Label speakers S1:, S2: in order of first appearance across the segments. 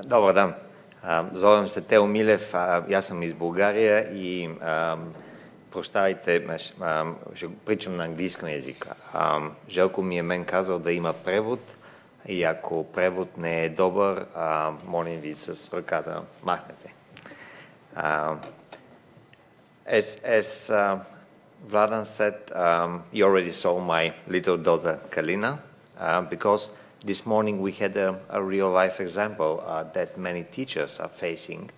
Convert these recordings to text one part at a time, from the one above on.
S1: Dobar dan, zovem se Teo Milev, ja sam iz Bulgarije i прощавайте, ще pričam на английском език. Željko mi je meni kazao da ima prevod i ako prevod ne je dobar, molim vi s rъка да махнете. As Vladan said, you already saw my little daughter Kalina, because this morning we had a real-life example that many teachers are facing,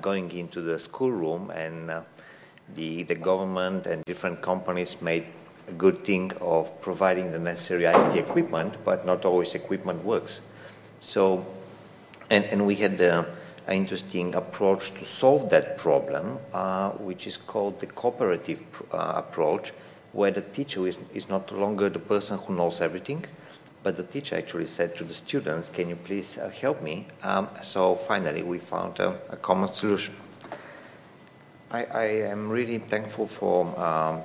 S1: going into the schoolroom, and the government and different companies made a good thing of providing the necessary ICT equipment, but not always equipment works. So, and we had an interesting approach to solve that problem, which is called the cooperative approach, where the teacher is not longer the person who knows everything, but the teacher actually said to the students, can you please help me? So finally we found a common solution. I am really thankful for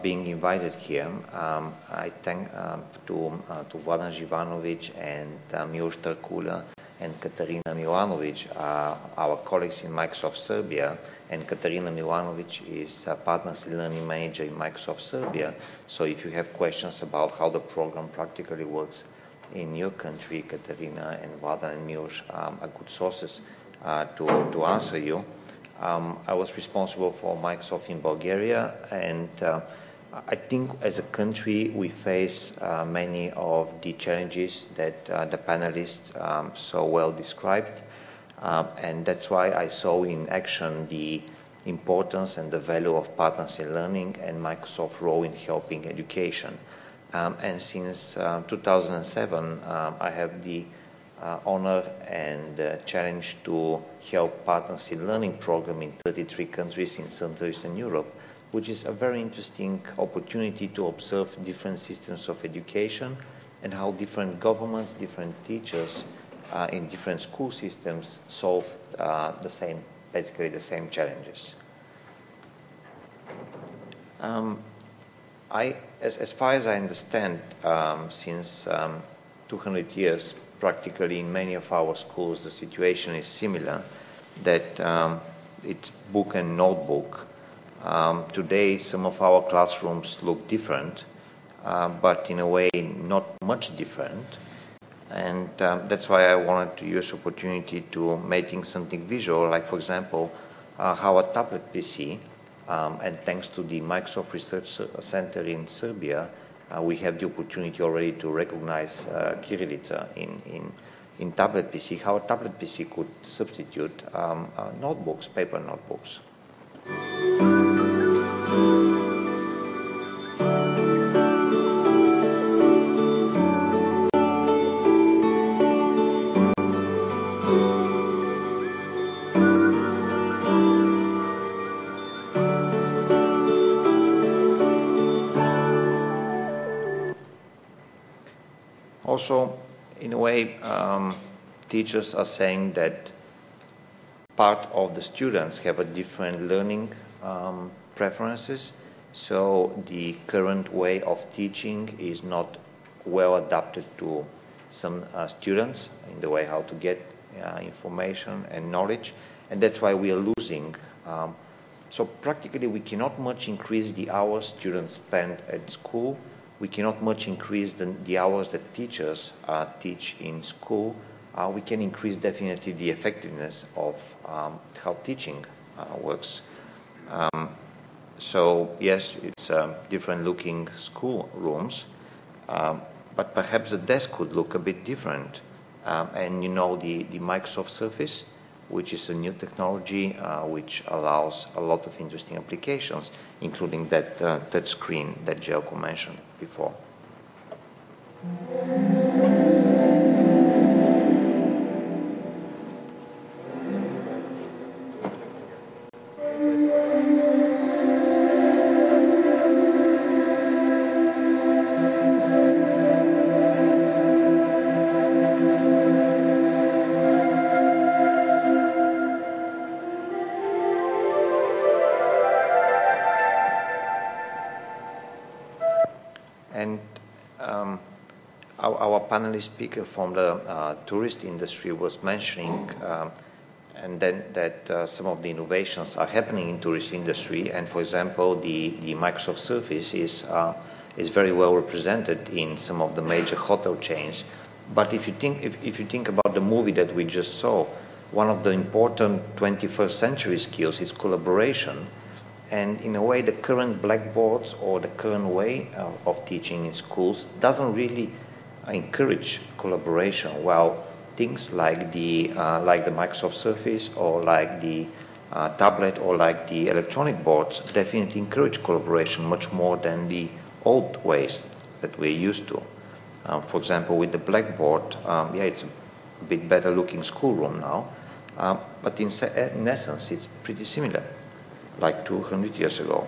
S1: being invited here. I thank to Vladan Živanović and Miloš Trkulja and Katarina Milanović, our colleagues in Microsoft Serbia, and Katarina Milanović is a Partners in Learning Manager in Microsoft Serbia. So if you have questions about how the program practically works in your country, Katarina and Vladan and Miloš are good sources to answer you. I was responsible for Microsoft in Bulgaria, and I think as a country we face many of the challenges that the panelists so well described, and that's why I saw in action the importance and the value of partners in learning and Microsoft's role in helping education. And since 2007, I have the honor and challenge to help Partners in Learning program in 33 countries in Central Eastern Europe, which is a very interesting opportunity to observe different systems of education and how different governments, different teachers in different school systems solve basically the same challenges. As far as I understand, since 200 years, practically in many of our schools, the situation is similar, that it's book and notebook. Today, some of our classrooms look different, but in a way not much different. And that's why I wanted to use opportunity to making something visual, like for example, how a tablet PC, and thanks to the Microsoft Research Center in Serbia, we have the opportunity already to recognize Kirilica in tablet PC, how a tablet PC could substitute notebooks, paper notebooks. Also, in a way, teachers are saying that part of the students have a different learning preferences, so the current way of teaching is not well adapted to some students in the way how to get information and knowledge, and that's why we are losing. So practically we cannot much increase the hours students spend at school. We cannot much increase the hours that teachers teach in school. We can increase definitely the effectiveness of how teaching works. So yes, it's different looking school rooms, but perhaps the desk could look a bit different. And you know the Microsoft Surface, which is a new technology which allows a lot of interesting applications, including that touch screen that Željko mentioned before. panelist speaker from the tourist industry was mentioning, and then that some of the innovations are happening in tourist industry. And for example, the Microsoft Surface is very well represented in some of the major hotel chains. But if you think about the movie that we just saw, one of the important 21st century skills is collaboration. And in a way, the current blackboards or the current way of teaching in schools doesn't really encourage collaboration. While things like the Microsoft Surface or like the tablet or like the electronic boards definitely encourage collaboration much more than the old ways that we're used to. For example, with the blackboard, it's a bit better looking schoolroom now, but in essence, it's pretty similar, like 200 years ago.